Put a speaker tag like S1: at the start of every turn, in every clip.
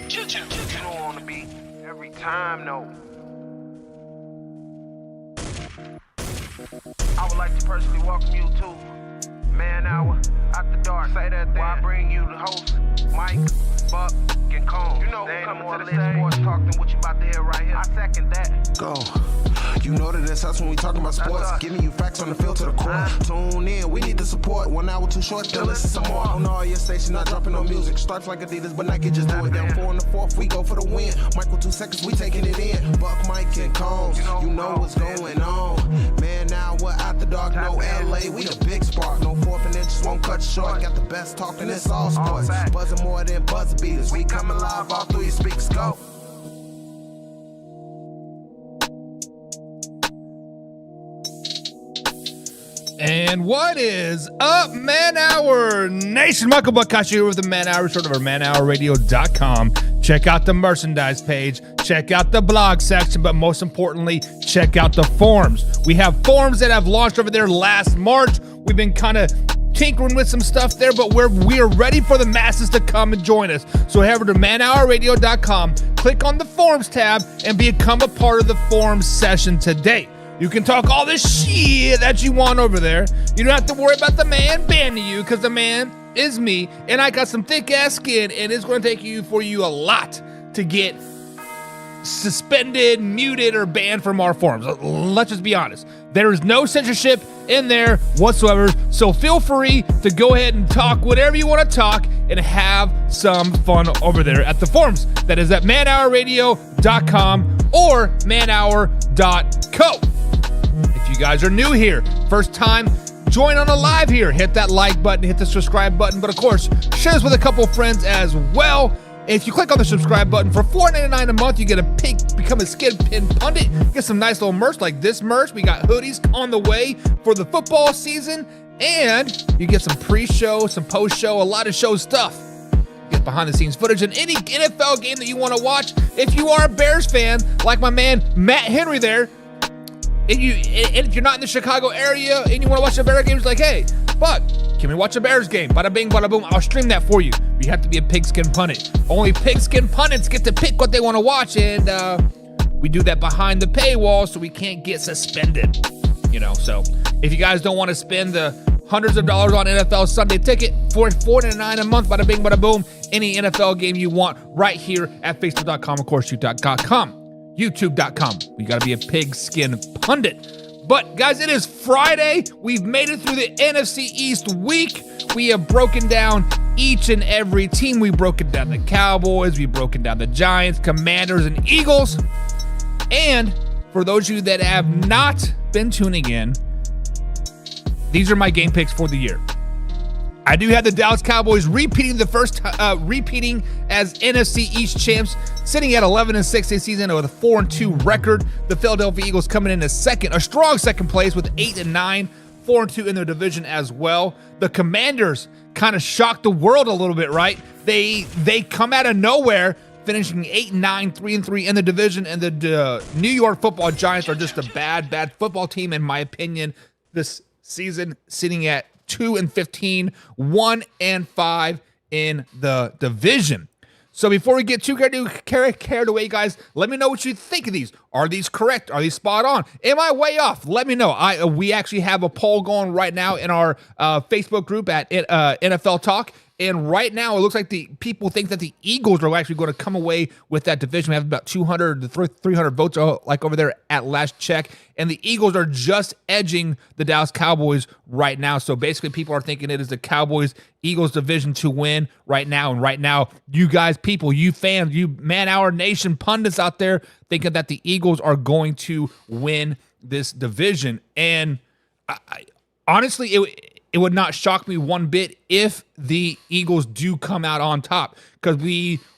S1: You know on the beat every time, no. I would like to personally welcome you to Man Hour After Dark. Say that thing. While I bring you the host, Mike, Buck, and Cone. You know who's coming to the sports talk than what you about to hear right here. I second that.
S2: Go. You know that it's us when we talking about sports. Giving you facts on the field to the core. Tune in, we need the support. 1 hour too short, then listen some more. On all your stations, not dropping no music. Starts like Adidas, but Nike just do it. Down 4 in the 4th, we go for the win. Michael 2 seconds, we taking it in. Buck, Mike, and Combs, you know what's going on. Man, now we're out the dark, no LA, we the big spark. No 4th and inches won't cut you short. Got the best talking, it's all sports. Buzzing more than buzzer beaters. We coming live all through your speakers, go.
S3: And what is up, Man Hour Nation? Michael Buckkashi here with the Man Hour, sort of our manhourradio.com. Check out the merchandise page, check out the blog section, but most importantly, check out the forums. We have forums that have launched over there last March. We've been kind of tinkering with some stuff there, but we are ready for the masses to come and join us. So head over to manhourradio.com, click on the forums tab, and become a part of the forums session today. You can talk all this shit that you want over there. You don't have to worry about the man banning you, because the man is me, and I got some thick-ass skin, and it's going to take you a lot to get suspended, muted, or banned from our forums. Let's just be honest. There is no censorship in there whatsoever, so feel free to go ahead and talk whatever you want to talk and have some fun over there at the forums. That is at manhourradio.com or manhour.co. If you guys are new here, first time, join on the live here. Hit that like button, hit the subscribe button, but of course, share this with a couple friends as well. If you click on the subscribe button for $4.99 a month, you get become a Skin Pin Pundit, get some nice little merch like this merch. We got hoodies on the way for the football season, and you get some pre-show, some post-show, a lot of show stuff. Get behind-the-scenes footage in any NFL game that you want to watch. If you are a Bears fan, like my man Matt Henry there, and if you're not in the Chicago area and you want to watch a Bears game, it's like, hey, Buck, can we watch a Bears game? Bada bing, bada boom. I'll stream that for you. You have to be a pigskin pundit. Only pigskin pundits get to pick what they want to watch, and we do that behind the paywall so we can't get suspended. So if you guys don't want to spend the hundreds of dollars on NFL Sunday Ticket for $4.99 a month, bada bing, bada boom, any NFL game you want right here at facebook.com, of course, youtube.com, youtube.com. You got to be a pigskin pundit. But guys, it is Friday. We've made it through the NFC East week. We have broken down each and every team. We've broken down the Cowboys. We've broken down the Giants, Commanders, and Eagles. And for those of you that have not been tuning in, these are my game picks for the year. I do have the Dallas Cowboys repeating as NFC East champs, sitting at 11-6 this season with a 4-2 record. The Philadelphia Eagles coming in as second, a strong second place with 8-9, 4-2 in their division as well. The Commanders kind of shocked the world a little bit, right? They come out of nowhere, finishing 8-9, 3-3 in the division, and the New York Football Giants are just a bad football team, in my opinion, this season, sitting at 2-15, 1-5 in the division. So before we get too carried away, guys, let me know what you think of these. Are these correct? Are these spot on? Am I way off? Let me know. We actually have a poll going right now in our Facebook group at NFL Talk. And right now, it looks like the people think that the Eagles are actually going to come away with that division. We have about 200 to 300 votes like over there at last check. And the Eagles are just edging the Dallas Cowboys right now. So basically, people are thinking it is the Cowboys-Eagles division to win right now. And right now, you guys, people, you fans, you Man Hour Nation pundits out there thinking that the Eagles are going to win this division. And honestly, it would not shock me one bit if the Eagles do come out on top, because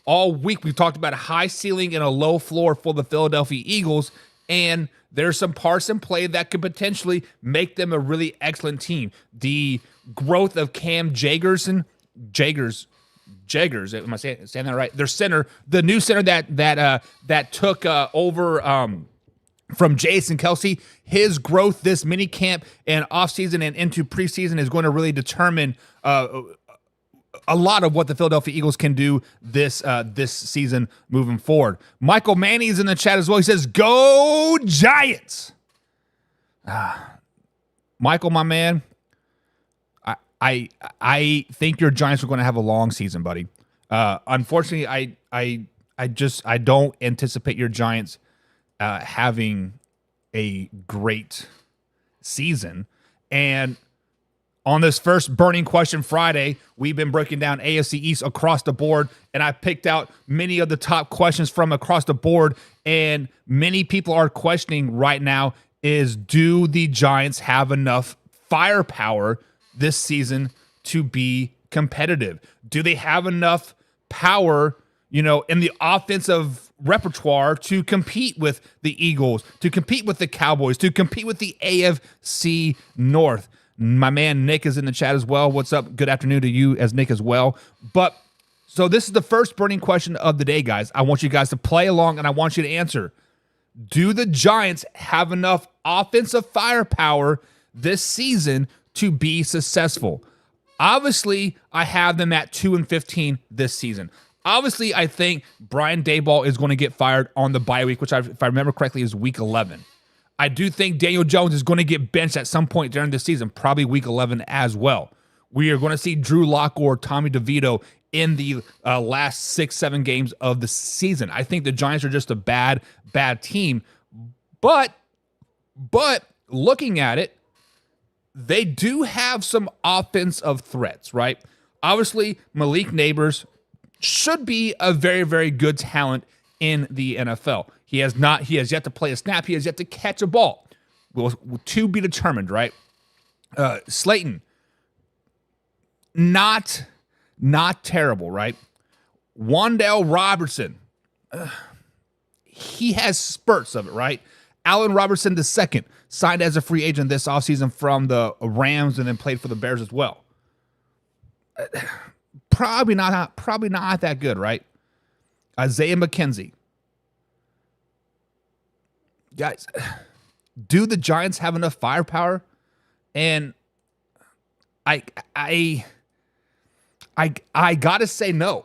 S3: all week we've talked about a high ceiling and a low floor for the Philadelphia Eagles, and there's some parts in play that could potentially make them a really excellent team. The growth of Cam Jagers, am I saying that right? Their center, the new center that took over from Jason Kelsey, his growth this mini camp and offseason and into preseason is going to really determine a lot of what the Philadelphia Eagles can do this season moving forward. Michael Manning is in the chat as well. He says, "Go Giants!" Michael, my man, I think your Giants are going to have a long season, buddy. Unfortunately, I don't anticipate your Giants having a great season. And on this first Burning Question Friday, we've been breaking down AFC East across the board, and I picked out many of the top questions from across the board, and many people are questioning right now is, do the Giants have enough firepower this season to be competitive? Do they have enough power, in the offensive repertoire to compete with the Eagles, to compete with the Cowboys, to compete with the AFC North? My man Nick is in the chat as well. What's up? Good afternoon to you as Nick as well. So this is the first burning question of the day, guys. I want you guys to play along, and I want you to answer. Do the Giants have enough offensive firepower this season to be successful? Obviously, I have them at 2-15 this season. Obviously, I think Brian Daboll is going to get fired on the bye week, which, if I remember correctly, is week 11. I do think Daniel Jones is going to get benched at some point during the season, probably week 11 as well. We are going to see Drew Lock or Tommy DeVito in the last 6-7 games of the season. I think the Giants are just a bad team. But looking at it, they do have some offensive threats, right? Obviously, Malik Neighbors should be a very, very good talent in the NFL. He has yet to play a snap. He has yet to catch a ball. Will to be determined, right? Slayton, not terrible, right? Wan'Dale Robertson, he has spurts of it, right? Allen Robertson II signed as a free agent this offseason from the Rams and then played for the Bears as well. Probably not that good, right? Isaiah McKenzie. Guys, do the Giants have enough firepower? And I gotta say no.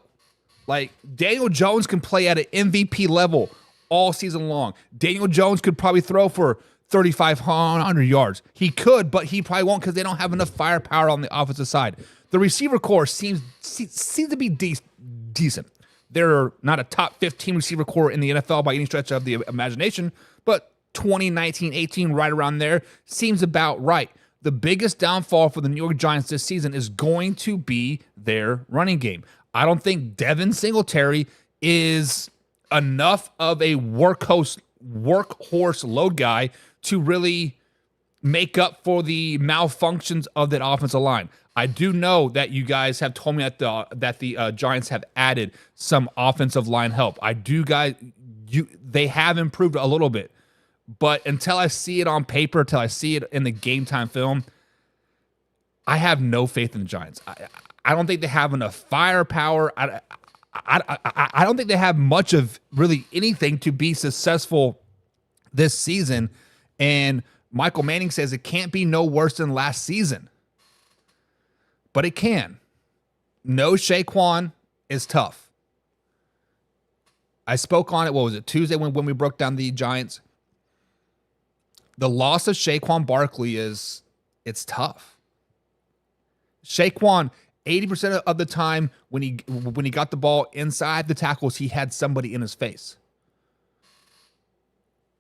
S3: Like, Daniel Jones can play at an MVP level all season long. Daniel Jones could probably throw for 3,500 yards. He could, but he probably won't because they don't have enough firepower on the offensive side. The receiver core seems to be decent. They're not a top 15 receiver core in the NFL by any stretch of the imagination, but 2019, 18, right around there seems about right. The biggest downfall for the New York Giants this season is going to be their running game. I don't think Devin Singletary is enough of a workhorse load guy to really make up for the malfunctions of that offensive line. I do know that you guys have told me that the Giants have added some offensive line help. They have improved a little bit, but until I see it on paper, until I see it in the game time film, I have no faith in the Giants. I don't think they have enough firepower. I don't think they have much of really anything to be successful this season. And Michael Manning says it can't be no worse than last season. But it can. No Saquon is tough. I spoke on it, Tuesday when we broke down the Giants. The loss of Saquon Barkley it's tough. Saquon, 80% of the time when he got the ball inside the tackles, he had somebody in his face.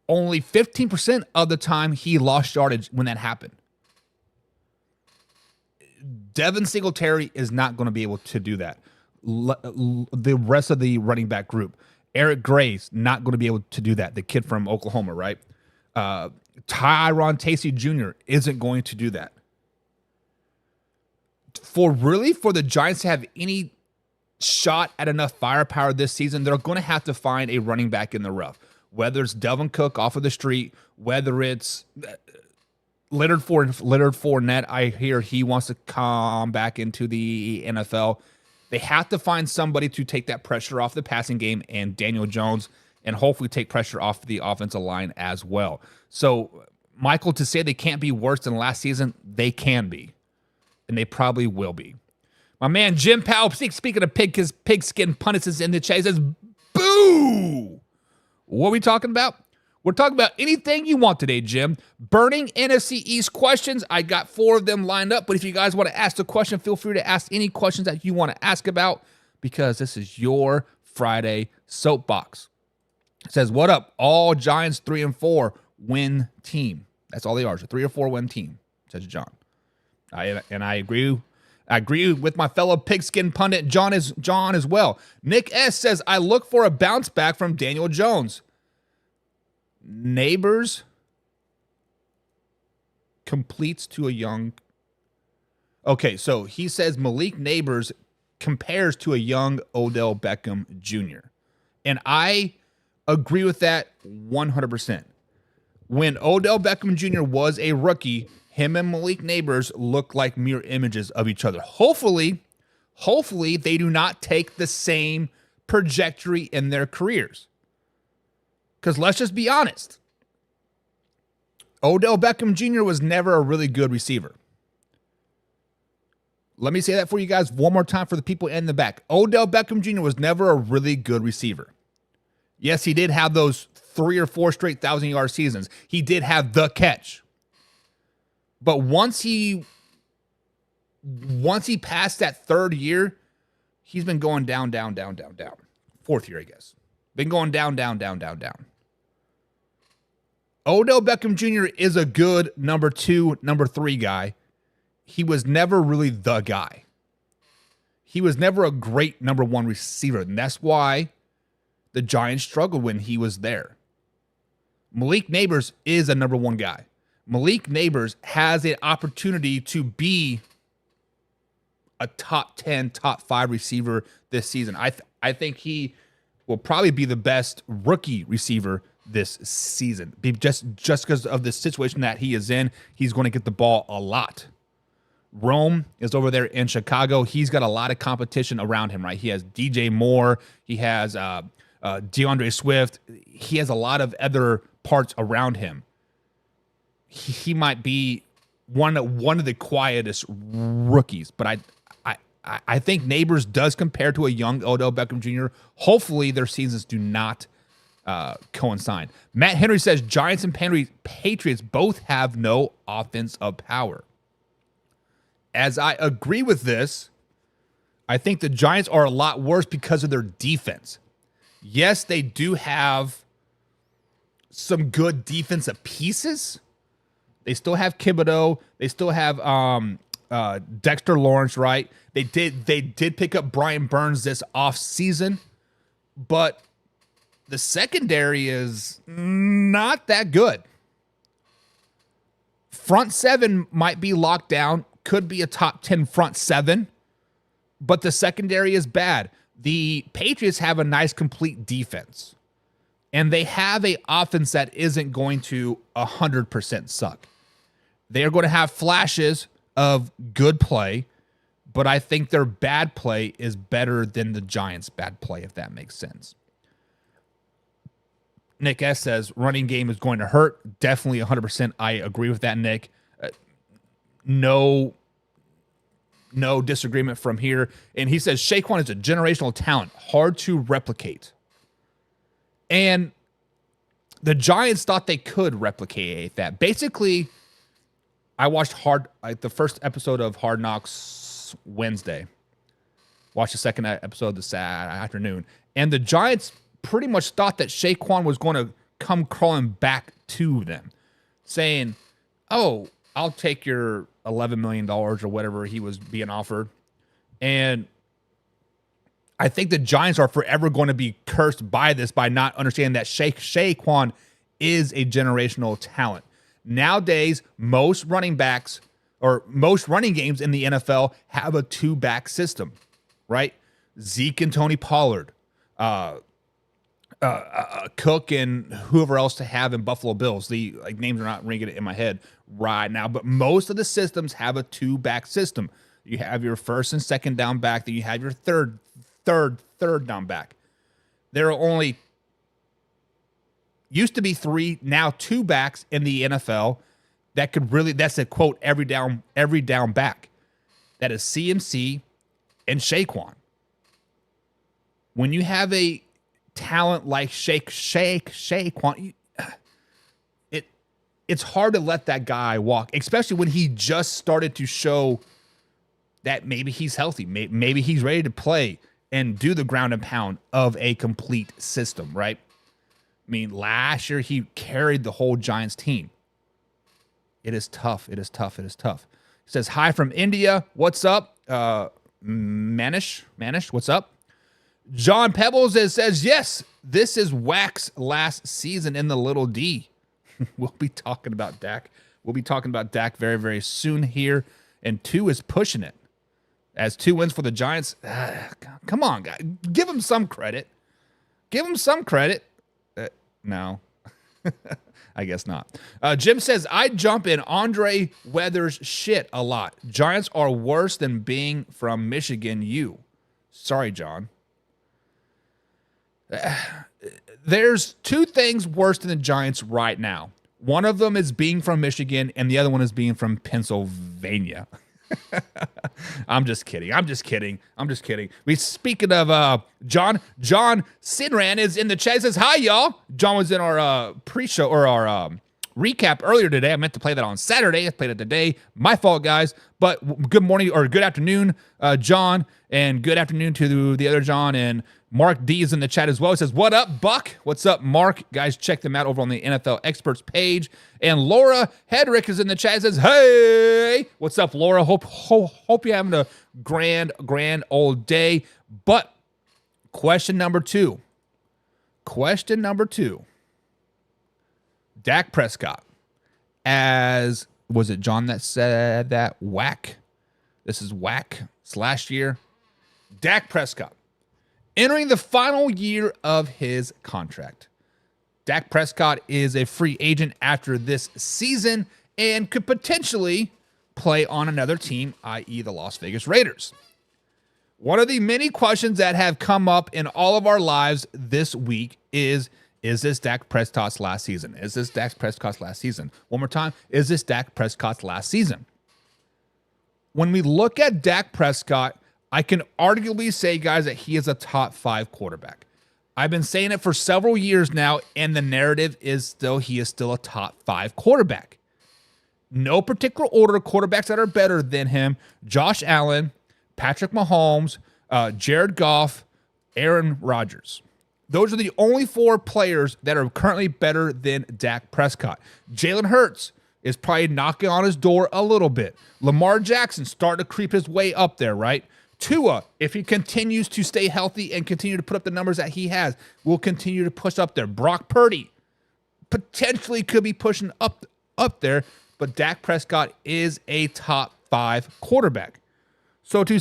S3: Only 15% of the time he lost yardage when that happened. Devin Singletary is not going to be able to do that. The rest of the running back group, Eric Gray's not going to be able to do that. The kid from Oklahoma, right? Tyron Tasey Jr. isn't going to do that. For the Giants to have any shot at enough firepower this season, they're going to have to find a running back in the rough. Whether it's Delvin Cook off of the street, whether it's Leonard Fournette, I hear he wants to come back into the NFL. They have to find somebody to take that pressure off the passing game and Daniel Jones, and hopefully take pressure off the offensive line as well. So, Michael, to say they can't be worse than last season, they can be. And they probably will be. My man Jim Powell, speaking of pigskin pundits, is in the chat. He says, boo! What are we talking about? We're talking about anything you want today, Jim. Burning NFC East questions. I got 4 of them lined up, but if you guys want to ask the question, feel free to ask any questions that you want to ask about, because this is your Friday soapbox. It says, what up? All Giants 3-4 win team. That's all they are. It's a 3 or 4 win team, says John. I agree. I agree with my fellow pigskin pundit, John as well. Nick S. says, I look for a bounce back from Daniel Jones. Neighbors completes to a young. Okay, so he says Malik Neighbors compares to a young Odell Beckham Jr. And I agree with that 100%. When Odell Beckham Jr. was a rookie, him and Malik Neighbors look like mirror images of each other. Hopefully they do not take the same trajectory in their careers. Because let's just be honest. Odell Beckham Jr. was never a really good receiver. Let me say that for you guys one more time for the people in the back. Odell Beckham Jr. was never a really good receiver. Yes, he did have those 3 or 4 straight 1,000-yard seasons. He did have the catch. But once he passed that 3rd year, he's been going down. 4th year, I guess. Been going down. Odell Beckham Jr. is a good number 2, number 3 guy. He was never really the guy. He was never a great number 1 receiver, and that's why the Giants struggled when he was there. Malik Neighbors is a number 1 guy. Malik Neighbors has an opportunity to be a top 10, top 5 receiver this season. I think he will probably be the best rookie receiver this season. Just because of the situation that he is in, he's going to get the ball a lot. Rome is over there in Chicago. He's got a lot of competition around him, right? He has DJ Moore. He has DeAndre Swift. He has a lot of other parts around him. He might be one of the quietest rookies, but I think Neighbors does compare to a young Odell Beckham Jr. Hopefully their seasons do not coincide. Matt Henry says Giants and Patriots both have no offensive power. As I agree with this, I think the Giants are a lot worse because of their defense. Yes, they do have some good defensive pieces. They still have Thibodeau. They still have Dexter Lawrence, right? They did pick up Brian Burns this offseason, but the secondary is not that good. Front 7 might be locked down, could be a top 10 front 7, but the secondary is bad. The Patriots have a nice complete defense, and they have an offense that isn't going to 100% suck. They are going to have flashes of good play, but I think their bad play is better than the Giants' bad play, if that makes sense. Nick S. says running game is going to hurt. Definitely 100%. I agree with that, Nick. No disagreement from here. And he says Saquon is a generational talent, hard to replicate. And the Giants thought they could replicate that. Basically, I watched the first episode of Hard Knocks Wednesday. Watched the second episode this afternoon. And the Giants pretty much thought that Saquon was going to come crawling back to them, saying, oh, I'll take your $11 million or whatever he was being offered. And I think the Giants are forever going to be cursed by this, by not understanding that Saquon is a generational talent. Nowadays, most running backs or most running games in the NFL have a 2-back system, right? Zeke and Tony Pollard, Cook and whoever else to have in Buffalo Bills. The names are not ringing in my head right now, but most of the systems have a 2-back system. You have your first and second down back, then you have your third down back. There are only used to be 3, now 2 backs in the NFL that's a quote every down back. That is CMC and Saquon. When you have a talent like Saquon, it's hard to let that guy walk, especially when he just started to show that maybe he's healthy, maybe he's ready to play and do the ground and pound of a complete system, right? I mean, last year he carried the whole Giants team. It is tough. It is tough. It is tough. He says, hi from India. What's up? Manish, what's up? John Pebbles says, yes, this is Wack's last season in the Little D. We'll be talking about Dak. We'll be talking about Dak very, very soon here. And 2 is pushing it. As 2 wins for the Giants. Come on, guys. Give him some credit. Give him some credit. No. I guess not. Jim says, I jump in Andre Weathers' shit a lot. Giants are worse than being from Michigan U. Sorry, John. There's 2 things worse than the Giants right now. One of them is being from Michigan, and the other one is being from Pennsylvania. I'm just kidding. We speaking of John Sinran is in the chat. He says, hi, y'all. John was in our pre-show or our recap earlier today. I meant to play that on Saturday. I played it today. My fault, guys. But good morning or good afternoon, John, and good afternoon to the other John. And Mark D is in the chat as well. He says, what up, Buck? What's up, Mark? Guys, check them out over on the NFL Experts page. And Laura Hedrick is in the chat. Says, hey, what's up, Laura? Hope you're having a grand old day. But question number two. Dak Prescott. As, was it John that said that? Whack. This is whack / year. Dak Prescott. Entering the final year of his contract. Dak Prescott is a free agent after this season and could potentially play on another team, i.e. the Las Vegas Raiders. One of the many questions that have come up in all of our lives this week is this Dak Prescott's last season? Is this Dak Prescott's last season? One more time, is this Dak Prescott's last season? When we look at Dak Prescott, I can arguably say, guys, that he is a top 5 quarterback. I've been saying it for several years now, and the narrative is still he is still a top 5 quarterback. No particular order of quarterbacks that are better than him. Josh Allen, Patrick Mahomes, Jared Goff, Aaron Rodgers. Those are the only 4 players that are currently better than Dak Prescott. Jalen Hurts is probably knocking on his door a little bit. Lamar Jackson starting to creep his way up there, right? Tua, if he continues to stay healthy and continue to put up the numbers that he has, will continue to push up there. Brock Purdy potentially could be pushing up there, but Dak Prescott is a top 5 quarterback. So to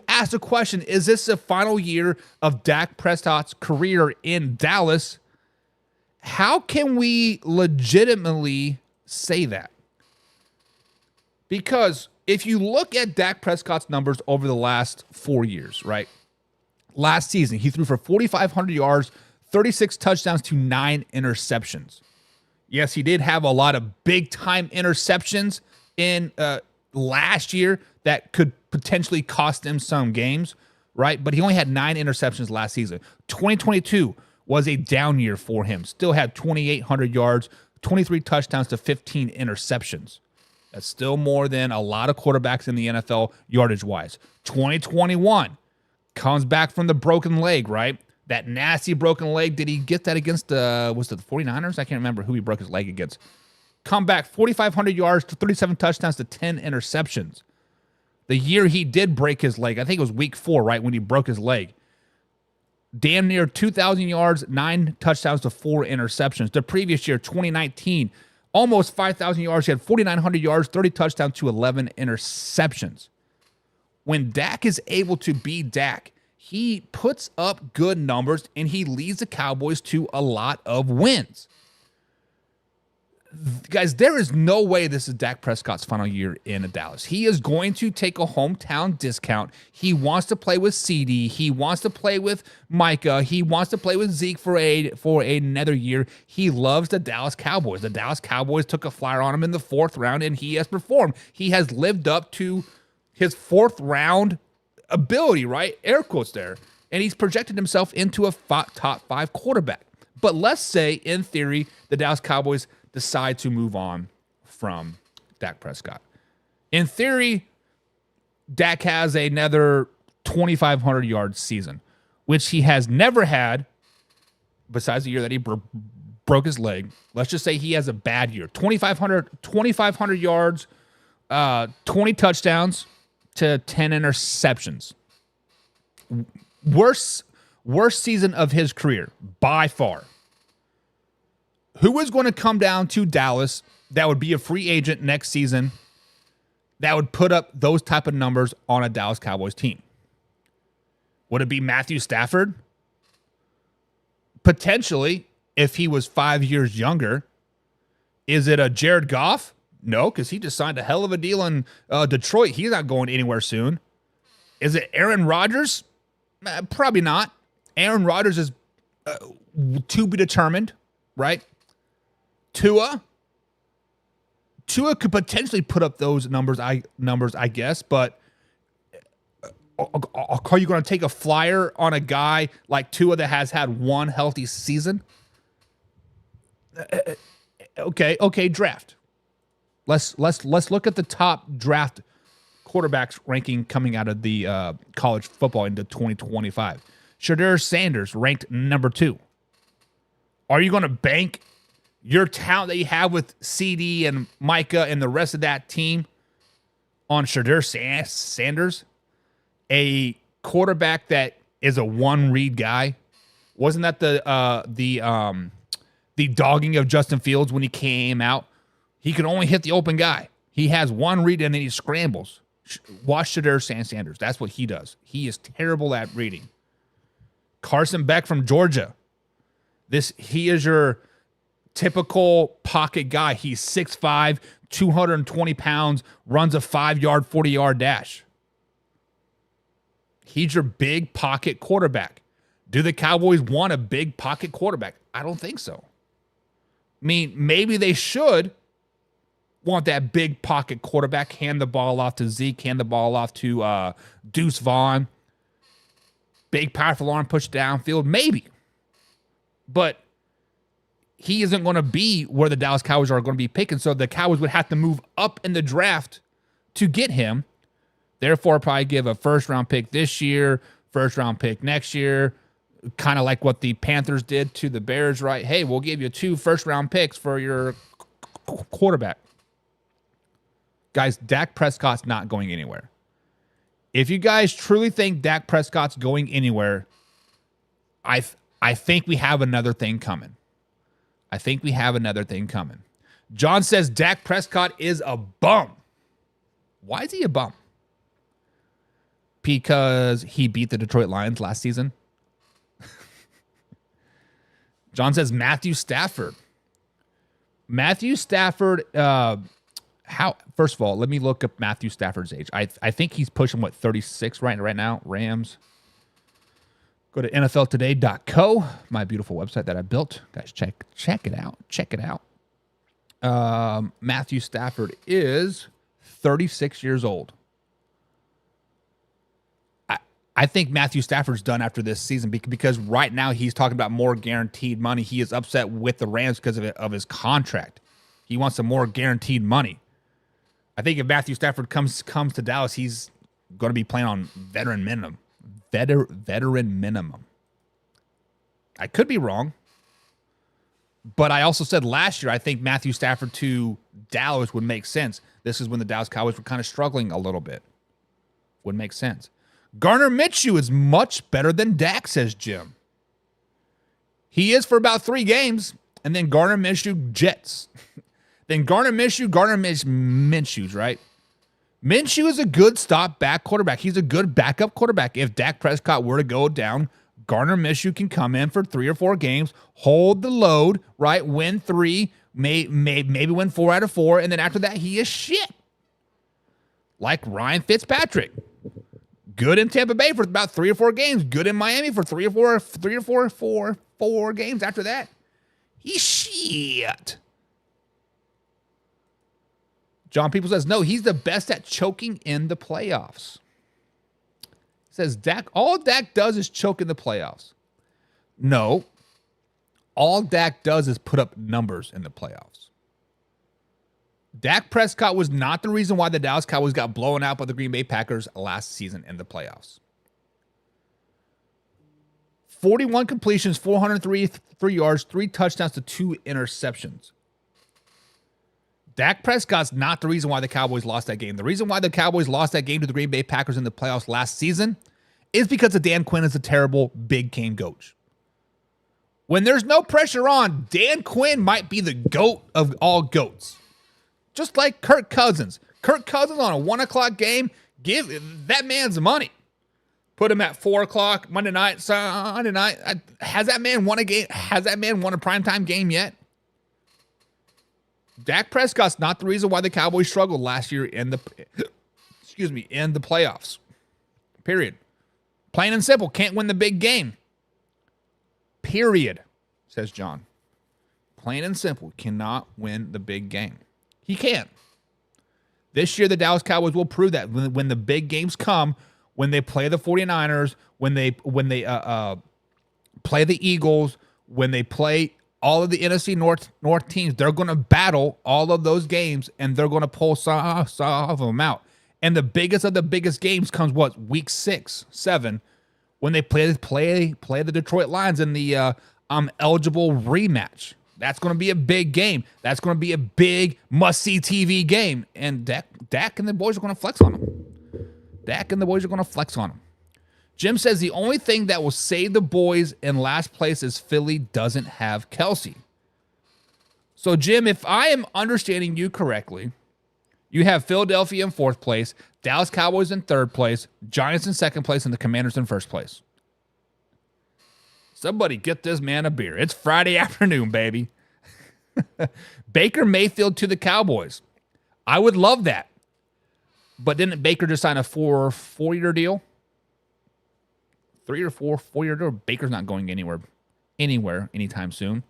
S3: ask the question, is this the final year of Dak Prescott's career in Dallas? How can we legitimately say that? Because if you look at Dak Prescott's numbers over the last 4 years, right? Last season, he threw for 4,500 yards, 36 touchdowns to 9 interceptions. Yes, he did have a lot of big-time interceptions in last year that could potentially cost him some games, right? But he only had 9 interceptions last season. 2022 was a down year for him. Still had 2,800 yards, 23 touchdowns to 15 interceptions. That's still more than a lot of quarterbacks in the NFL yardage-wise. 2021 comes back from the broken leg, right? That nasty broken leg. Did he get that against was it the 49ers? I can't remember who he broke his leg against. Come back, 4,500 yards to 37 touchdowns to 10 interceptions. The year he did break his leg, I think it was week 4, right, when he broke his leg. Damn near 2,000 yards, 9 touchdowns to 4 interceptions. The previous year, 2019, almost 5,000 yards. He had 4,900 yards, 30 touchdowns to 11 interceptions. When Dak is able to be Dak, he puts up good numbers and he leads the Cowboys to a lot of wins. Guys, there is no way this is Dak Prescott's final year in Dallas. He is going to take a hometown discount. He wants to play with CD. He wants to play with Micah. He wants to play with Zeke for another year. He loves the Dallas Cowboys. The Dallas Cowboys took a flyer on him in the 4th round, and he has performed. He has lived up to his 4th round ability, right? Air quotes there. And he's projected himself into a top 5 quarterback. But let's say, in theory, the Dallas Cowboys decide to move on from Dak Prescott. In theory, Dak has another 2,500 yard season, which he has never had besides the year that he broke his leg. Let's just say he has a bad year. 2,500 yards, 20 touchdowns to 10 interceptions. Worst season of his career by far. Who is going to come down to Dallas that would be a free agent next season that would put up those type of numbers on a Dallas Cowboys team? Would it be Matthew Stafford? Potentially, if he was 5 years younger. Is it a Jared Goff? No, because he just signed a hell of a deal in Detroit. He's not going anywhere soon. Is it Aaron Rodgers? Probably not. Aaron Rodgers is to be determined, right? Tua could potentially put up those numbers, I guess, but are you going to take a flyer on a guy like Tua that has had one healthy season? Okay, draft. Let's look at the top draft quarterbacks ranking coming out of the college football into 2025. Shedeur Sanders ranked number 2. Are you going to bank your talent that you have with CD and Micah and the rest of that team on Shedeur Sanders, a quarterback that is a one-read guy? Wasn't that the dogging of Justin Fields when he came out? He can only hit the open guy. He has one read and then he scrambles. Watch Shedeur Sanders. That's what he does. He is terrible at reading. Carson Beck from Georgia. He is your typical pocket guy. He's 6'5", 220 pounds, runs a 5-yard, 40-yard dash. He's your big pocket quarterback. Do the Cowboys want a big pocket quarterback? I don't think so. I mean, maybe they should want that big pocket quarterback, hand the ball off to Zeke, hand the ball off to Deuce Vaughn. Big, powerful arm push downfield, maybe. But he isn't going to be where the Dallas Cowboys are going to be picking, so the Cowboys would have to move up in the draft to get him. Therefore, probably give a first-round pick this year, first-round pick next year, kind of like what the Panthers did to the Bears, right? Hey, we'll give you 2 first-round picks for your quarterback. Guys, Dak Prescott's not going anywhere. If you guys truly think Dak Prescott's going anywhere, I think we have another thing coming. John says Dak Prescott is a bum. Why is he a bum? Because he beat the Detroit Lions last season. John says Matthew Stafford. First of all, let me look up Matthew Stafford's age. I think he's pushing 36 right now. Rams. Go to NFLtoday.co, my beautiful website that I built. Guys, check it out. Check it out. Matthew Stafford is 36 years old. I think Matthew Stafford's done after this season because right now he's talking about more guaranteed money. He is upset with the Rams because of his contract. He wants some more guaranteed money. I think if Matthew Stafford comes to Dallas, he's going to be playing on veteran minimum. Veteran minimum. I could be wrong. But I also said last year I think Matthew Stafford to Dallas would make sense. This is when the Dallas Cowboys were kind of struggling a little bit. Would make sense. Gardner Minshew is much better than Dak, says Jim. He is for about 3 games, and then Gardner Minshew jets. Then Gardner Minshew's, right? Minshew is a good stop-back quarterback. He's a good backup quarterback. If Dak Prescott were to go down, Gardner Minshew can come in for 3 or 4 games, hold the load, right? Win 3, maybe win 4 out of 4, and then after that, he is shit. Like Ryan Fitzpatrick. Good in Tampa Bay for about 3 or 4 games. Good in Miami for 3 or 4 games. After that, he's shit. John People says, no, he's the best at choking in the playoffs. says all Dak does is choke in the playoffs. No. All Dak does is put up numbers in the playoffs. Dak Prescott was not the reason why the Dallas Cowboys got blown out by the Green Bay Packers last season in the playoffs. 41 completions, 403 yards, 3 touchdowns to 2 interceptions. Dak Prescott's not the reason why the Cowboys lost that game. The reason why the Cowboys lost that game to the Green Bay Packers in the playoffs last season is because of Dan Quinn is a terrible big game coach. When there's no pressure on, Dan Quinn might be the GOAT of all GOATs. Just like Kirk Cousins. Kirk Cousins on a 1 o'clock game, give that man's money. Put him at 4 o'clock Monday night, Sunday night. Has that man won a game? Has that man won a primetime game yet? Dak Prescott's not the reason why the Cowboys struggled last year in the playoffs. Period. Plain and simple. Can't win the big game. Period, says John. Plain and simple. Cannot win the big game. He can't. This year, the Dallas Cowboys will prove that when the big games come, when they play the 49ers, when they play the Eagles, when they play all of the NFC North teams, they're going to battle all of those games, and they're going to pull some of them out. And the biggest of the biggest games comes week 6, 7, when they play the Detroit Lions in the eligible rematch. That's going to be a big game. That's going to be a big must-see TV game. And Dak and the boys are going to flex on them. Jim says the only thing that will save the boys in last place is Philly doesn't have Kelsey. So, Jim, if I am understanding you correctly, you have Philadelphia in 4th place, Dallas Cowboys in 3rd place, Giants in 2nd place, and the Commanders in 1st place. Somebody get this man a beer. It's Friday afternoon, baby. Baker Mayfield to the Cowboys. I would love that. But didn't Baker just sign a 4-year deal? 3 or 4-year deal? Baker's not going anywhere anytime soon.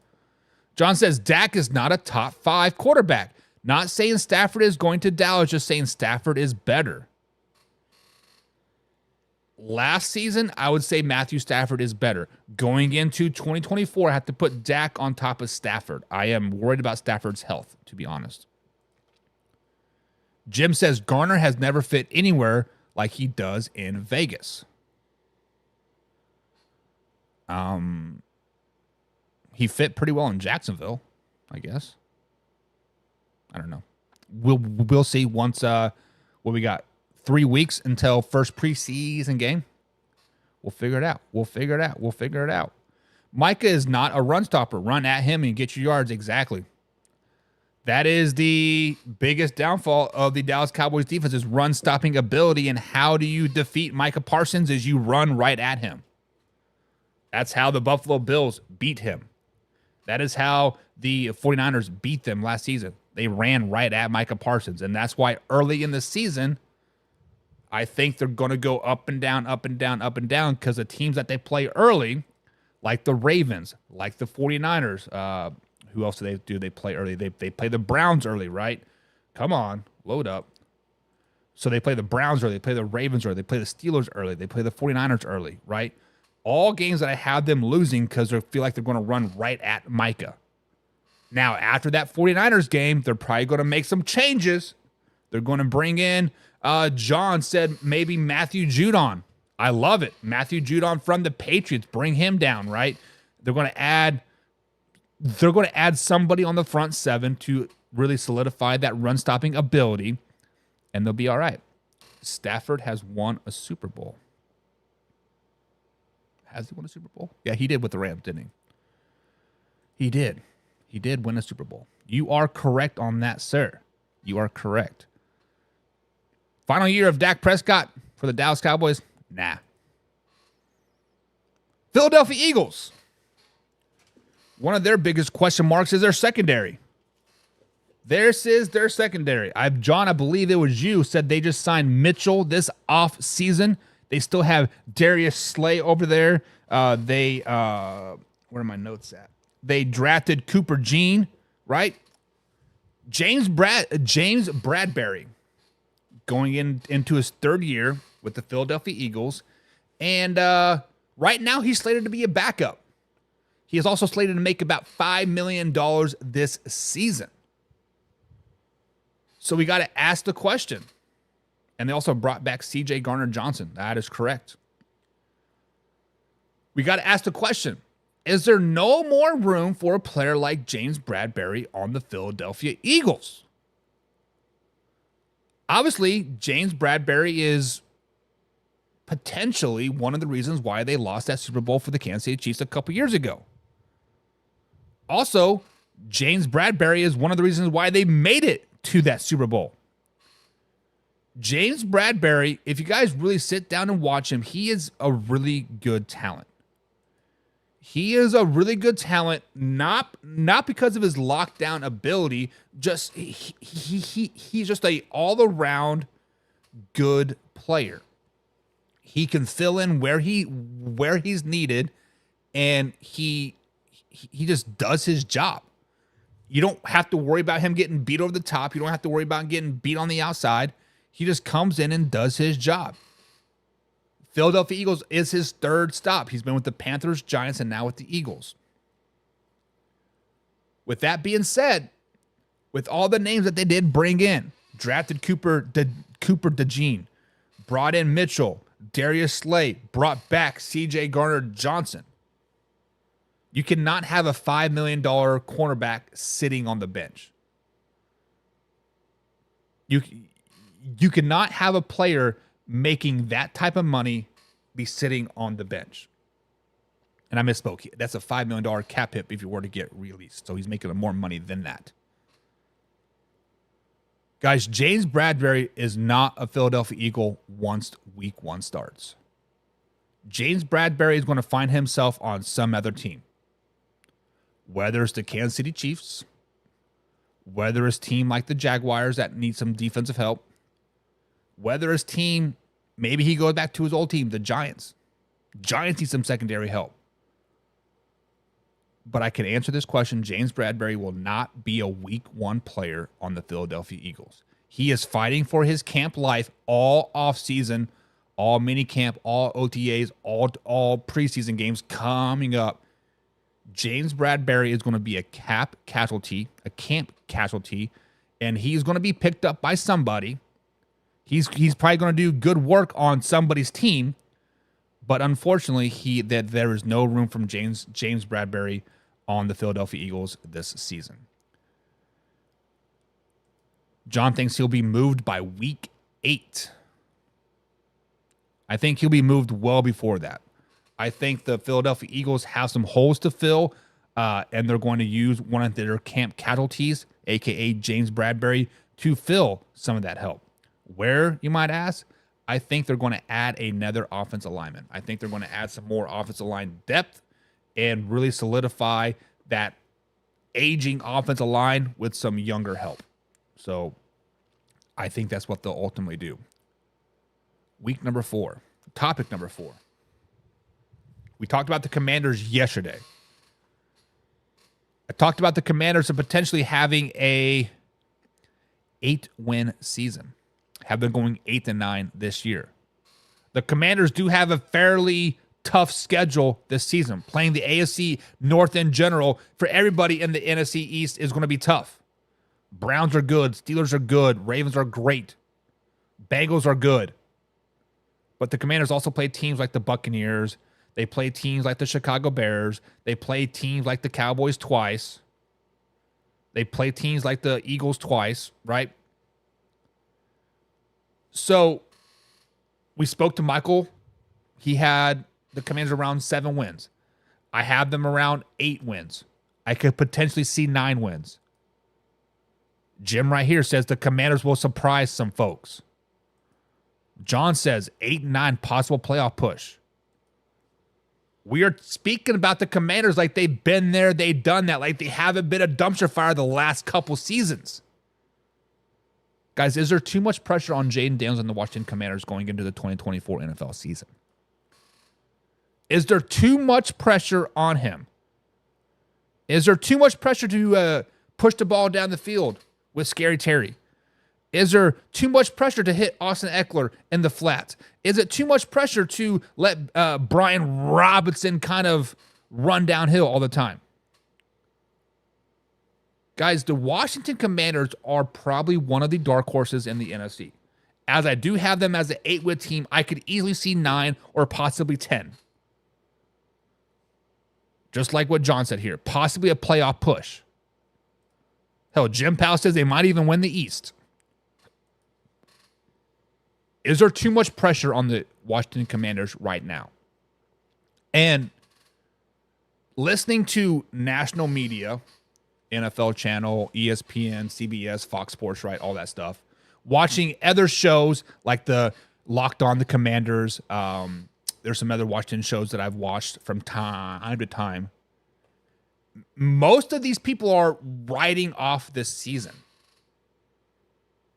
S3: John says Dak is not a top 5 quarterback. Not saying Stafford is going to Dallas, just saying Stafford is better. Last season, I would say Matthew Stafford is better. Going into 2024, I have to put Dak on top of Stafford. I am worried about Stafford's health, to be honest. Jim says Garner has never fit anywhere like he does in Vegas. He fit pretty well in Jacksonville, I guess. I don't know. We'll see once we got 3 weeks until first preseason game. We'll figure it out. Micah is not a run stopper. Run at him and get your yards. Exactly. That is the biggest downfall of the Dallas Cowboys defense is run stopping ability. And how do you defeat Micah Parsons is you run right at him. That's how the Buffalo Bills beat him. That is how the 49ers beat them last season. They ran right at Micah Parsons. And that's why early in the season, I think they're going to go up and down because the teams that they play early, like the Ravens, like the 49ers, who else do they play early? They play the Browns early, right? Come on, load up. So they play the Browns early, they play the Ravens early, they play the Steelers early, they play the 49ers early, right? All games that I have them losing because they feel like they're going to run right at Micah. Now, after that 49ers game, they're probably going to make some changes. They're going to bring in, John said maybe Matthew Judon. I love it. Matthew Judon from the Patriots. Bring him down, right? They're going to add somebody on the front 7 to really solidify that run-stopping ability, and they'll be all right. Stafford has won a Super Bowl. Has he won a Super Bowl? Yeah, he did with the Rams, didn't he? He did. He did win a Super Bowl. You are correct on that, sir. You are correct. Final year of Dak Prescott for the Dallas Cowboys? Nah. Philadelphia Eagles. One of their biggest question marks is their secondary. This is their secondary. John, I believe it was you, said they just signed Mitchell this off season. They still have Darius Slay over there. Where are my notes at? They drafted Cooper Jean, right? James Bradbury going into his 3rd year with the Philadelphia Eagles. And right now, he's slated to be a backup. He is also slated to make about $5 million this season. So we got to ask the question. And they also brought back C.J. Garner-Johnson. That is correct. We got to ask the question. Is there no more room for a player like James Bradberry on the Philadelphia Eagles? Obviously, James Bradberry is potentially one of the reasons why they lost that Super Bowl for the Kansas City Chiefs a couple years ago. Also, James Bradberry is one of the reasons why they made it to that Super Bowl. James Bradberry, if you guys really sit down and watch him, he is a really good talent. He is a really good talent, not because of his lockdown ability, just he's just a all-around good player. He can fill in where he's needed, and he just does his job. You don't have to worry about him getting beat over the top. You don't have to worry about getting beat on the outside. He just comes in and does his job. Philadelphia Eagles is his third stop. He's been with the Panthers, Giants, and now with the Eagles. With that being said, with all the names that they did bring in, drafted Cooper DeJean, brought in Mitchell, Darius Slay, brought back C.J. Garner-Johnson. You cannot have a $5 million cornerback sitting on the bench. You cannot have a player making that type of money be sitting on the bench. And I misspoke. That's a $5 million cap hit if you were to get released. So he's making more money than that. Guys, James Bradberry is not a Philadelphia Eagle once week one starts. James Bradberry is going to find himself on some other team. Whether it's the Kansas City Chiefs, whether it's a team like the Jaguars that need some defensive help, whether his team, maybe he goes back to his old team, the Giants. Giants need some secondary help. But I can answer this question. James Bradberry will not be a week one player on the Philadelphia Eagles. He is fighting for his camp life all offseason, all mini camp, all OTAs, all preseason games coming up. James Bradberry is going to be a camp casualty, and he's going to be picked up by somebody. He's probably going to do good work on somebody's team, but unfortunately, there is no room from James Bradberry on the Philadelphia Eagles this season. John thinks he'll be moved by week 8. I think he'll be moved well before that. I think the Philadelphia Eagles have some holes to fill, and they're going to use one of their camp casualties, a.k.a. James Bradberry, to fill some of that help. Where, you might ask? I think they're going to add another offensive lineman. I think they're going to add some more offensive line depth and really solidify that aging offensive line with some younger help. So I think that's what they'll ultimately do. Week number 4. Topic number 4. We talked about the Commanders yesterday. I talked about the Commanders and potentially having a 8-win season. Have been going 8-9 this year. The Commanders do have a fairly tough schedule this season. Playing the AFC North in general for everybody in the NFC East is going to be tough. Browns are good. Steelers are good. Ravens are great. Bengals are good. But the Commanders also play teams like the Buccaneers. They play teams like the Chicago Bears. They play teams like the Cowboys twice. They play teams like the Eagles twice, right? So we spoke to Michael. He had the Commanders around 7 wins. I have them around 8 wins. I could potentially see 9 wins. Jim right here says the Commanders will surprise some folks. John says 8-9 possible playoff push. We are speaking about the Commanders like they've been there, they've done that, like they haven't been a dumpster fire the last couple seasons. Guys, is there too much pressure on Jaden Daniels and the Washington Commanders going into the 2024 NFL season? Is there too much pressure on him? Is there too much pressure to push the ball down the field with Scary Terry? Is there too much pressure to hit Austin Eckler in the flats? Is it too much pressure to let Brian Robinson kind of run downhill all the time? Guys, the Washington Commanders are probably one of the dark horses in the NFC. As I do have them as an 8-win team, I could easily see 9 or possibly 10. Just like what John said here, possibly a playoff push. Hell, Jim Powell says they might even win the East. Is there too much pressure on the Washington Commanders right now? And listening to national media, NFL Channel, ESPN, CBS, Fox Sports, right, all that stuff, watching other shows like the Locked On the Commanders, there's some other Washington shows that I've watched from time to time. Most of these people are writing off this season.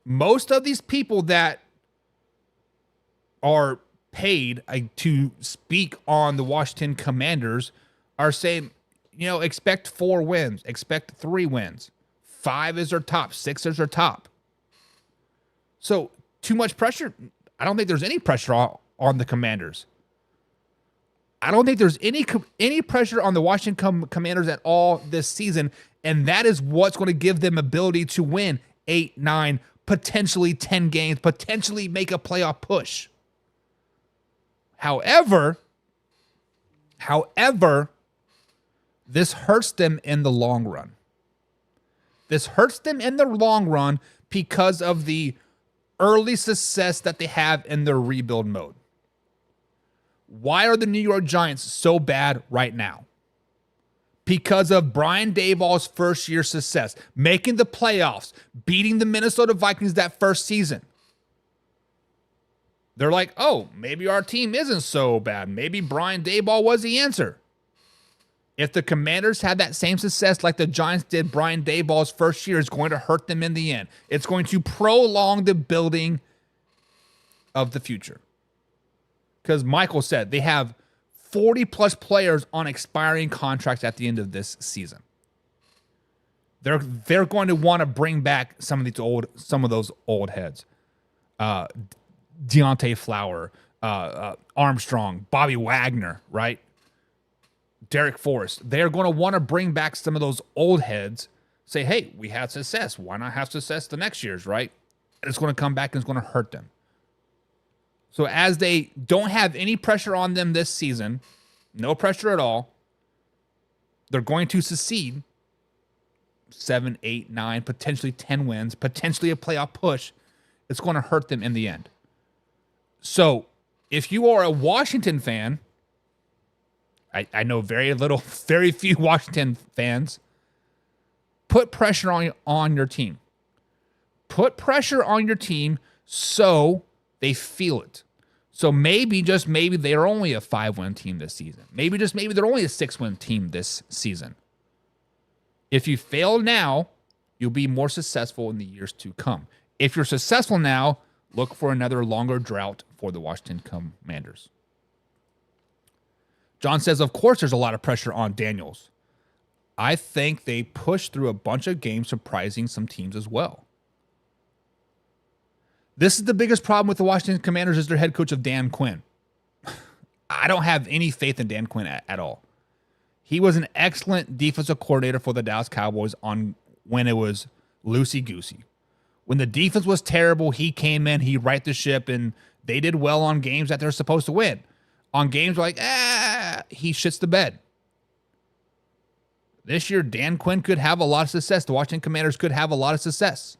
S3: Most of these people that are paid to speak on the Washington Commanders are saying, expect 4 wins, expect 3 wins. 5 is their top, 6 is their top. So too much pressure? I don't think there's any pressure on the Commanders. I don't think there's any pressure on the Washington Commanders at all this season, and that is what's going to give them ability to win 8, 9, potentially 10 games, potentially make a playoff push. However, this hurts them in the long run. This hurts them in the long run because of the early success that they have in their rebuild mode. Why are the New York Giants so bad right now? Because of Brian Daboll's first-year success, making the playoffs, beating the Minnesota Vikings that first season. They're like, oh, maybe our team isn't so bad. Maybe Brian Daboll was the answer. If the Commanders had that same success like the Giants did Brian Daboll's first year, it's going to hurt them in the end. It's going to prolong the building of the future. Because Michael said they have 40-plus players on expiring contracts at the end of this season. They're going to want to bring back some of those old heads. Deontay Flower, Armstrong, Bobby Wagner, right? Derek Forrest. They're going to want to bring back some of those old heads. Say, hey, we had success. Why not have success the next year's, right? And it's going to come back and it's going to hurt them. So as they don't have any pressure on them this season, no pressure at all, they're going to succeed 7, 8, 9, potentially 10 wins, potentially a playoff push. It's going to hurt them in the end. So if you are a Washington fan, I know very few Washington fans, put pressure on your team. Put pressure on your team so they feel it. So maybe, just maybe, they're only a 5-win team this season. Maybe they're only a 6-win team this season. If you fail now, you'll be more successful in the years to come. If you're successful now, look for another longer drought for the Washington Commanders. John says, of course, there's a lot of pressure on Daniels. I think they pushed through a bunch of games, surprising some teams as well. This is the biggest problem with the Washington Commanders is their head coach of Dan Quinn. I don't have any faith in Dan Quinn at all. He was an excellent defensive coordinator for the Dallas Cowboys when it was loosey-goosey. When the defense was terrible, he came in, he righted the ship, and they did well on games that they're supposed to win. On games like, he shits the bed. This year, Dan Quinn could have a lot of success. The Washington Commanders could have a lot of success.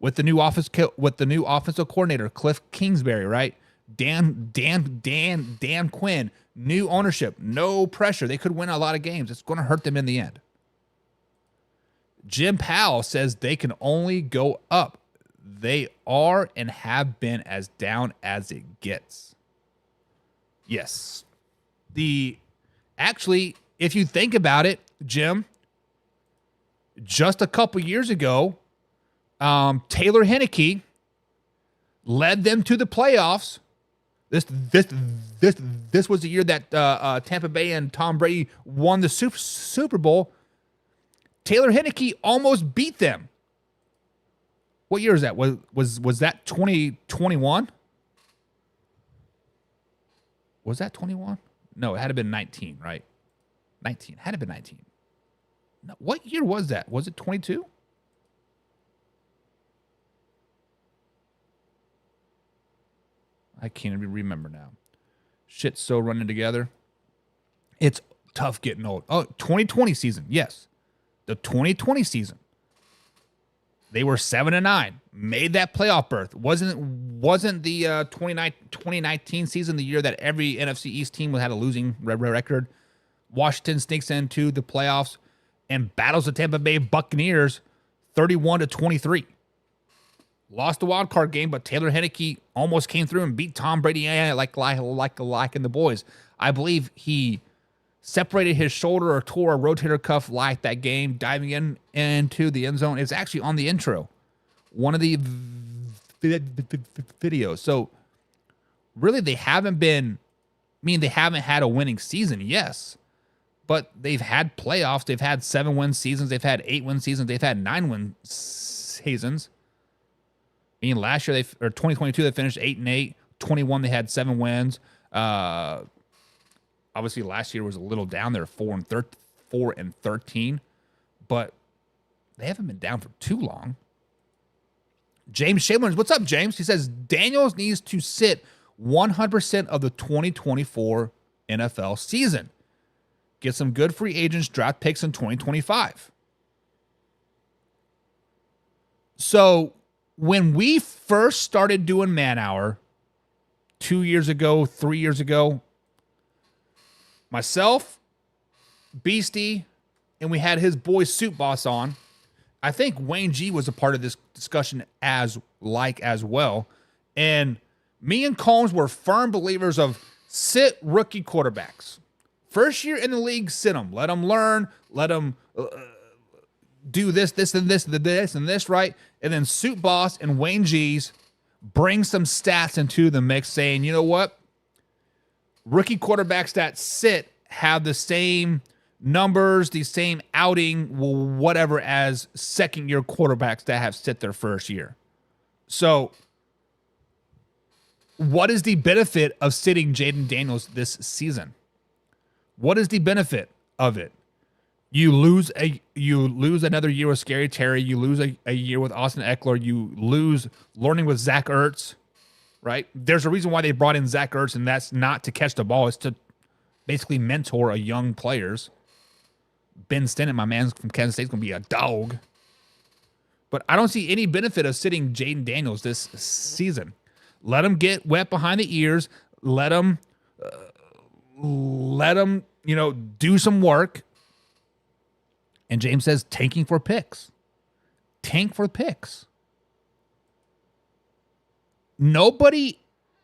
S3: With the new offensive coordinator, Cliff Kingsbury, right? Dan Quinn, new ownership, no pressure. They could win a lot of games. It's going to hurt them in the end. Jim Powell says they can only go up. They are and have been as down as it gets. Yes. Actually, if you think about it, Jim, just a couple years ago, Taylor Heineke led them to the playoffs. This was the year that Tampa Bay and Tom Brady won the Super Bowl. Taylor Heineke almost beat them. What year is that? Was that 2021? Was that 21? No, it had to have been 19, right? 19. Had to have been 19. No, what year was that? Was it 22? I can't even remember now. Shit's so running together. It's tough getting old. Oh, 2020 season. Yes. The 2020 season. They were 7-9. Made that playoff berth. Wasn't the 2019 season the year that every NFC East team had a losing record? Washington sneaks into the playoffs and battles the Tampa Bay Buccaneers 31-23. Lost the wild card game, but Taylor Heinicke almost came through and beat Tom Brady like in the boys. I believe he separated his shoulder or tore a rotator cuff like that game, diving into the end zone. It's actually on the intro, one of the videos. So really, they haven't had a winning season, yes, but they've had playoffs. They've had 7-win seasons. They've had 8-win seasons. They've had 9-win seasons. I mean, last year, 2022, they finished 8-8. 21, they had 7 wins. Obviously, last year was a little down there, 4-13, but they haven't been down for too long. James Shablin, what's up, James? He says Daniels needs to sit 100% of the 2024 NFL season. Get some good free agents, draft picks in 2025. So when we first started doing Man Hour 2 years ago, 3 years ago, myself, Beastie, and we had his boy Suit Boss on. I think Wayne G was a part of this discussion as well. And me and Combs were firm believers of sit rookie quarterbacks. First year in the league, sit them. Let them learn. Let them do this, and this, right? And then Suit Boss and Wayne G's bring some stats into the mix saying, you know what? Rookie quarterbacks that sit have the same numbers, the same outing, whatever, as second-year quarterbacks that have sit their first year. So what is the benefit of sitting Jaden Daniels this season? What is the benefit of it? You lose another year with Scary Terry. You lose a year with Austin Eckler. You lose learning with Zach Ertz, right? There's a reason why they brought in Zach Ertz, and that's not to catch the ball. It's to basically mentor a young players. Ben Stennett, my man from Kansas State, is going to be a dog. But I don't see any benefit of sitting Jaden Daniels this season. Let him get wet behind the ears. Let him, do some work. And James says, tanking for picks. Tank for picks. Nobody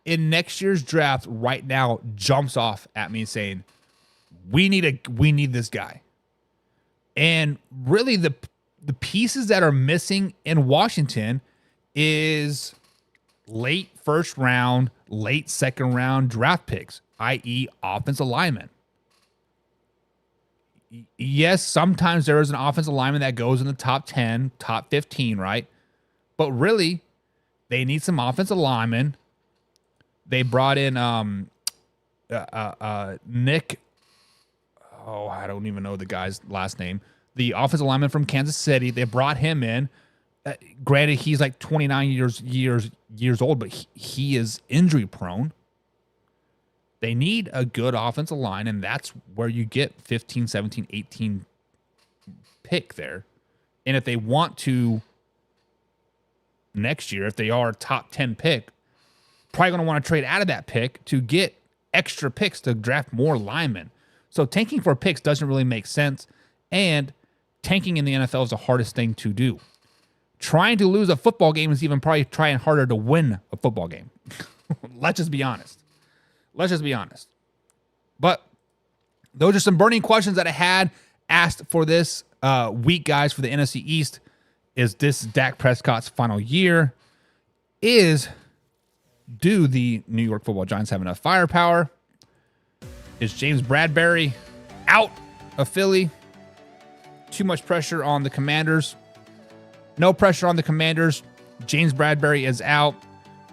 S3: in next year's draft right now jumps off at me saying, we need this guy. And really the pieces that are missing in Washington is late first round, late second round draft picks, i.e. offensive linemen. Yes, sometimes there is an offensive lineman that goes in the top 10, top 15, right? But really, they need some offensive linemen. They brought in Nick. Oh, I don't even know the guy's last name. The offensive lineman from Kansas City. They brought him in. Granted, he's like 29 years old, but he is injury prone. They need a good offensive line, and that's where you get 15, 17, 18 pick there. And if they want to next year, if they are a top 10 pick, probably going to want to trade out of that pick to get extra picks to draft more linemen. So tanking for picks doesn't really make sense, and tanking in the NFL is the hardest thing to do. Trying to lose a football game is even probably trying harder to win a football game. Let's just be honest. But those are some burning questions that I had asked for this week, guys, for the NFC East. Is this Dak Prescott's final year? Do the New York Football Giants have enough firepower? Is James Bradbury out of Philly? Too much pressure on the Commanders? No pressure on the Commanders. James Bradbury is out.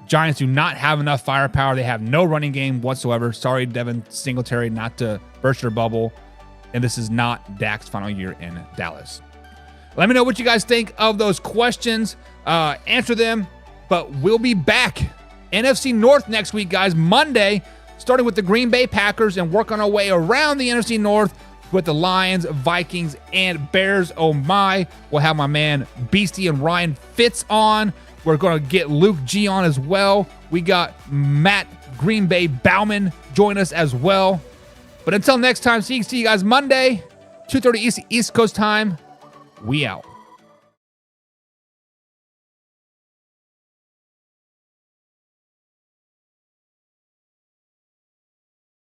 S3: Giants do not have enough firepower. They have no running game whatsoever. Sorry, Devin Singletary, not to burst your bubble. And this is not Dak's final year in Dallas. Let me know what you guys think of those questions. Answer them. But we'll be back. NFC North next week, guys. Monday, starting with the Green Bay Packers and work on our way around the NFC North with the Lions, Vikings, and Bears. Oh my. We'll have my man Beastie and Ryan Fitz on. We're going to get Luke G on as well. We got Matt Green Bay Bauman join us as well. But until next time, see you guys Monday, 2:30 East Coast time. We out.